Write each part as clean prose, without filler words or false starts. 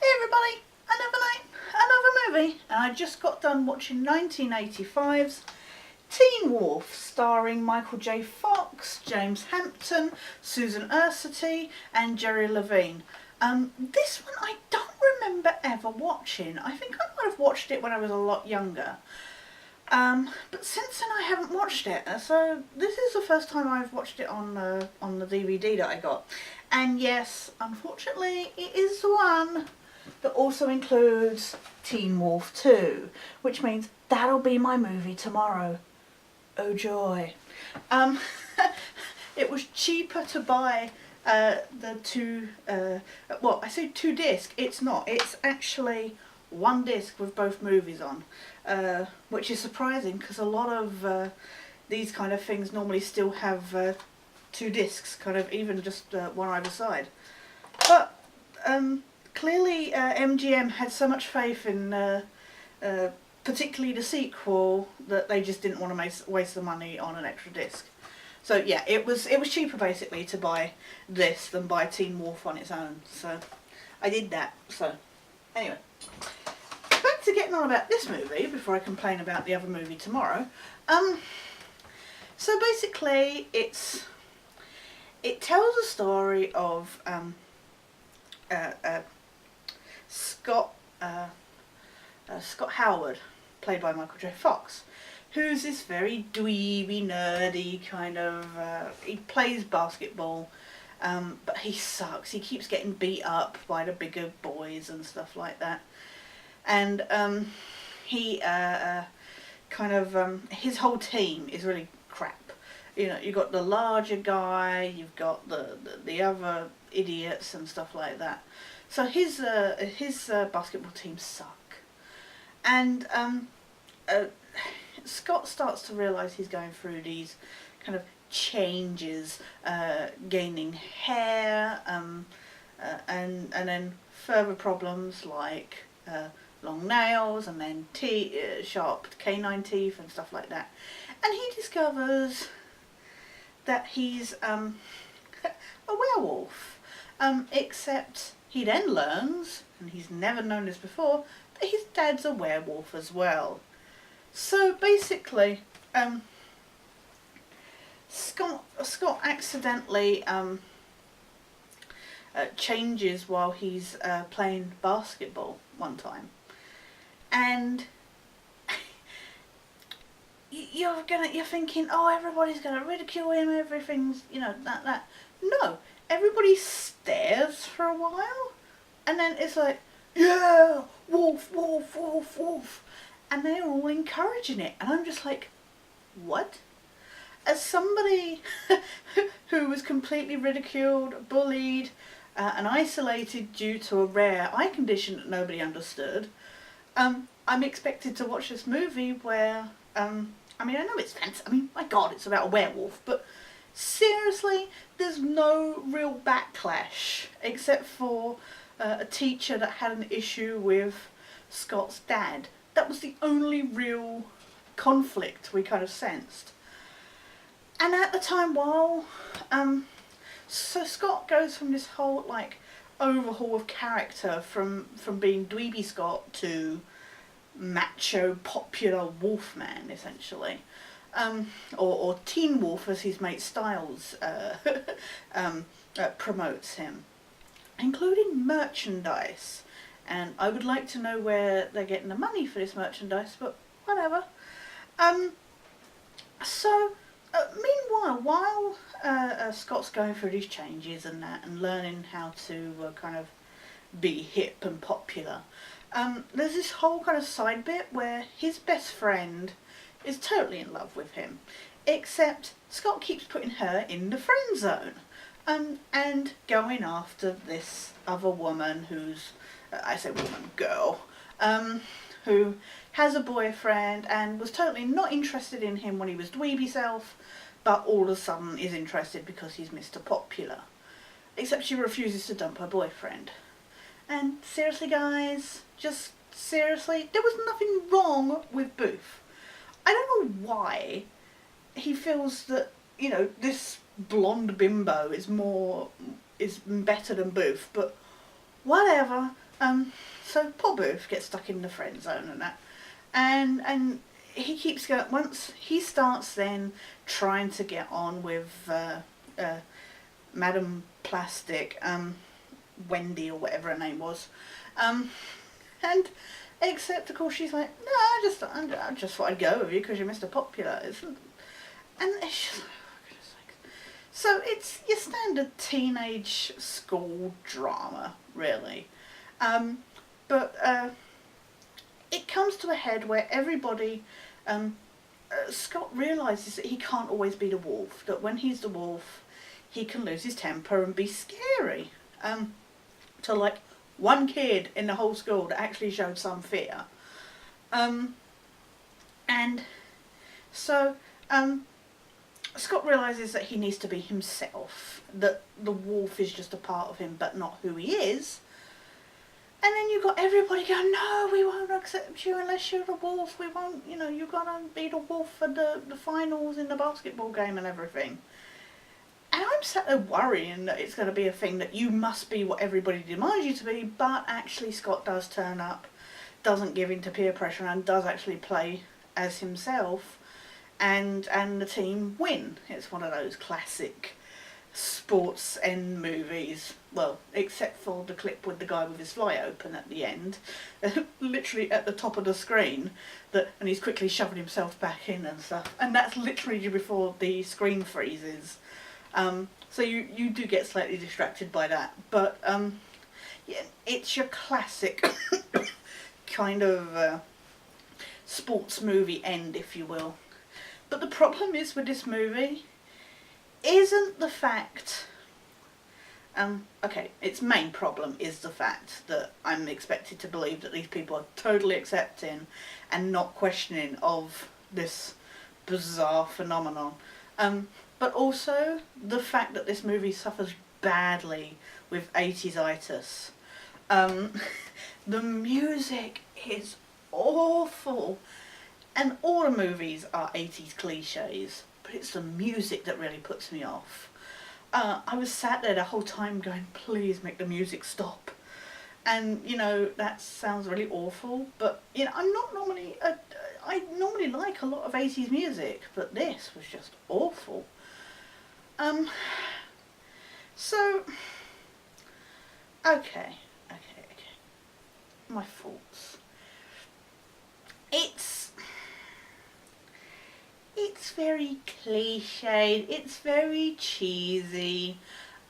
Hey everybody, another night, another movie, and I just got done watching 1985's Teen Wolf, starring Michael J. Fox, James Hampton, Susan Ersity, and Jerry Levine. This one I don't remember ever watching. I think I might have watched it when I was a lot younger. But since then I haven't watched it, so this is the first time I've watched it on the DVD that I got. And yes, unfortunately, it is the one that also includes Teen Wolf 2, which means that'll be my movie tomorrow. Oh joy. Um, it was cheaper to buy the two, well, I say two disc, it's not, it's actually one disc with both movies on, which is surprising because a lot of these kind of things normally still have two discs, kind of even just one either side. But clearly MGM had so much faith in particularly the sequel that they just didn't want to waste the money on an extra disc. So yeah, it was cheaper basically to buy this than buy Teen Wolf on its own. So I did that. So anyway, back to getting on about this movie before I complain about the other movie tomorrow. So basically it tells a story of Scott Howard, played by Michael J. Fox, who's this very dweeby, nerdy kind of. He plays basketball, but he sucks. He keeps getting beat up by the bigger boys and stuff like that. And he his whole team is really crap. You know, you've got the larger guy, you've got the other idiots and stuff like that. So his basketball team suck. And Scott starts to realise he's going through these kind of changes, gaining hair, and then further problems like long nails, and then sharp canine teeth and stuff like that. And he discovers that he's a werewolf, except he then learns, and he's never known this before, that his dad's a werewolf as well. So basically, Scott accidentally changes while he's playing basketball one time, and you're thinking, oh, everybody's gonna ridicule him, everything's, that. No, everybody stares for a while, and then it's like, yeah, wolf, wolf, wolf, wolf, and they're all encouraging it, and I'm just like, what? As somebody who was completely ridiculed, bullied, and isolated due to a rare eye condition that nobody understood, I'm expected to watch this movie where, I know it's fancy, my god, it's about a werewolf, but seriously, there's no real backlash, except for a teacher that had an issue with Scott's dad. That was the only real conflict we kind of sensed. And at the time, while so Scott goes from this whole overhaul of character from being dweeby Scott to macho popular wolfman, essentially, or Teen Wolf as his mate Styles promotes him, including merchandise. And I would like to know where they're getting the money for this merchandise, but whatever. Meanwhile, while Scott's going through these changes and that, and learning how to kind of be hip and popular, there's this whole kind of side bit where his best friend is totally in love with him, except Scott keeps putting her in the friend zone, and going after this other woman who's, I say woman, girl, who has a boyfriend and was totally not interested in him when he was dweeby self, but all of a sudden is interested because he's Mr. Popular. Except she refuses to dump her boyfriend. And seriously guys, just seriously, there was nothing wrong with Booth. I don't know why he feels that, this blonde bimbo is better than Booth, but whatever. So poor Booth gets stuck in the friend zone and that, and he keeps going. Once he starts then trying to get on with Madam Plastic, Wendy or whatever her name was, and except of course she's like, no, I just thought I'd go with you because you're Mr. Popular, and it's just, oh, goodness sakes. So it's your standard teenage school drama, really. But it comes to a head where everybody, Scott realises that he can't always be the wolf, that when he's the wolf, he can lose his temper and be scary. To like one kid in the whole school that actually showed some fear. And so Scott realises that he needs to be himself, that the wolf is just a part of him but not who he is. And then you've got everybody going, no, we won't accept you unless you're the wolf. We won't, you've got to be the wolf for the finals in the basketball game and everything. And I'm sat there worrying that it's going to be a thing that you must be what everybody demands you to be, but actually Scott does turn up, doesn't give in to peer pressure, and does actually play as himself, and the team win. It's one of those classic sports end movies, well, except for the clip with the guy with his fly open at the end, literally at the top of the screen, and he's quickly shoving himself back in and stuff, and that's literally before the screen freezes. So you do get slightly distracted by that, but yeah, it's your classic kind of sports movie end, if you will. But the problem is with this movie isn't the fact, okay, its main problem is the fact that I'm expected to believe that these people are totally accepting and not questioning of this bizarre phenomenon. But also the fact that this movie suffers badly with 80s-itis. The music is awful. And all the movies are 80s cliches, but it's the music that really puts me off. I was sat there the whole time going, please make the music stop. And, that sounds really awful, but, I'm not normally, I normally like a lot of 80s music, but this was just awful. So, okay. My thoughts. It's very cliched, it's very cheesy.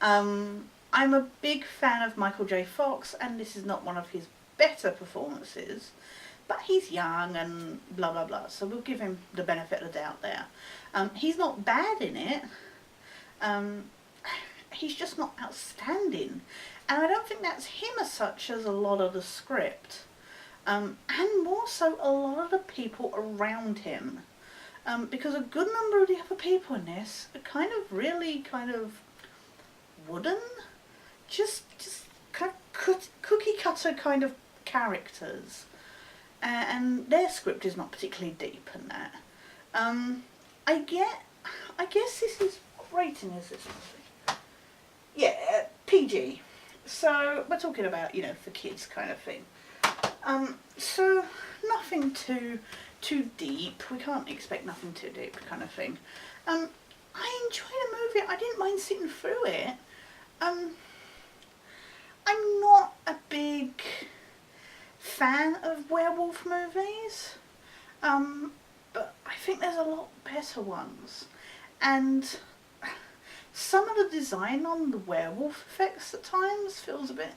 I'm a big fan of Michael J. Fox, and this is not one of his better performances, but he's young and blah blah blah, so we'll give him the benefit of the doubt there. He's not bad in it. He's just not outstanding, and I don't think that's him as such as a lot of the script, and more so a lot of the people around him, because a good number of the other people in this are really wooden, just kind of cookie cutter kind of characters, and their script is not particularly deep in that. I guess this is, what rating is this movie? Yeah, PG. So we're talking about, for kids kind of thing. So nothing too deep. We can't expect nothing too deep kind of thing. I enjoyed the movie. I didn't mind sitting through it. I'm not a big fan of werewolf movies. But I think there's a lot better ones. And some of the design on the werewolf effects at times feels a bit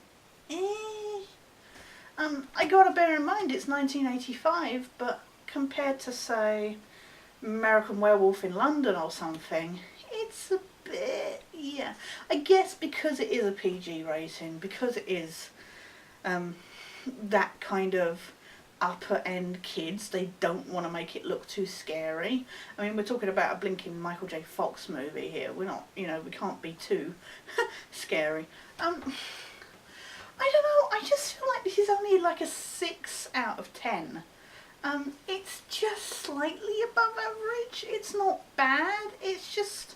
I gotta bear in mind it's 1985, but compared to, say, American Werewolf in London or something, it's a bit, yeah. I guess because it is a PG rating, because it is that kind of upper end kids, they don't want to make it look too scary. I mean, we're talking about a blinking Michael J. Fox movie here. We're not, we can't be too scary. I don't know, I just feel like this is only like a 6 out of 10. It's just slightly above average. It's not bad, it's just,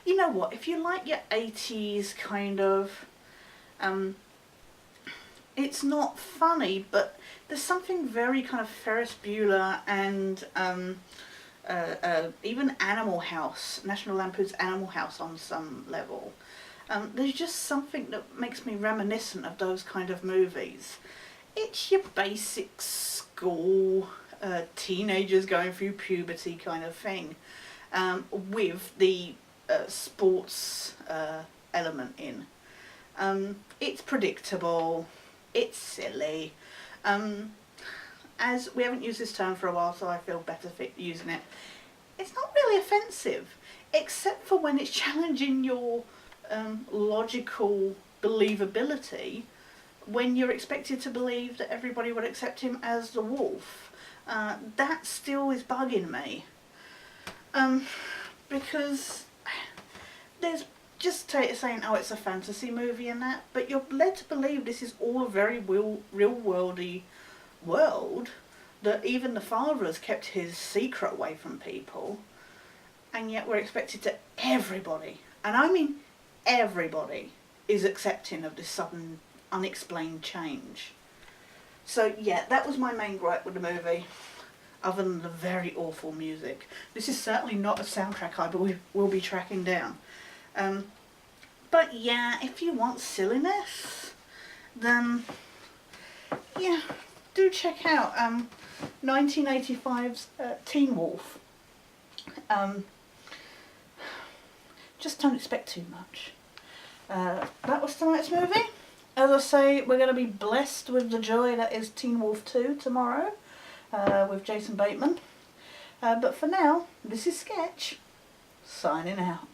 you know what, if you like your 80s kind of It's not funny, but there's something very kind of Ferris Bueller and even Animal House, National Lampoon's Animal House on some level. There's just something that makes me reminiscent of those kind of movies. It's your basic school, teenagers going through puberty kind of thing, with the sports element in. It's predictable, it's silly. As we haven't used this term for a while, so I feel better fit using it. It's not really offensive, except for when it's challenging your logical believability, when you're expected to believe that everybody would accept him as the wolf. That still is bugging me. Because there's just saying, oh, it's a fantasy movie and that, but you're led to believe this is all a very real-worldy world, that even the father has kept his secret away from people, and yet we're expected to everybody, and I mean everybody, is accepting of this sudden unexplained change. So yeah, that was my main gripe with the movie, other than the very awful music. This is certainly not a soundtrack I will be tracking down. But yeah, if you want silliness, then yeah, do check out 1985's Teen Wolf. Just don't expect too much. That was tonight's movie. As I say, we're going to be blessed with the joy that is Teen Wolf 2 tomorrow, with Jason Bateman. But for now, this is Sketch, signing out.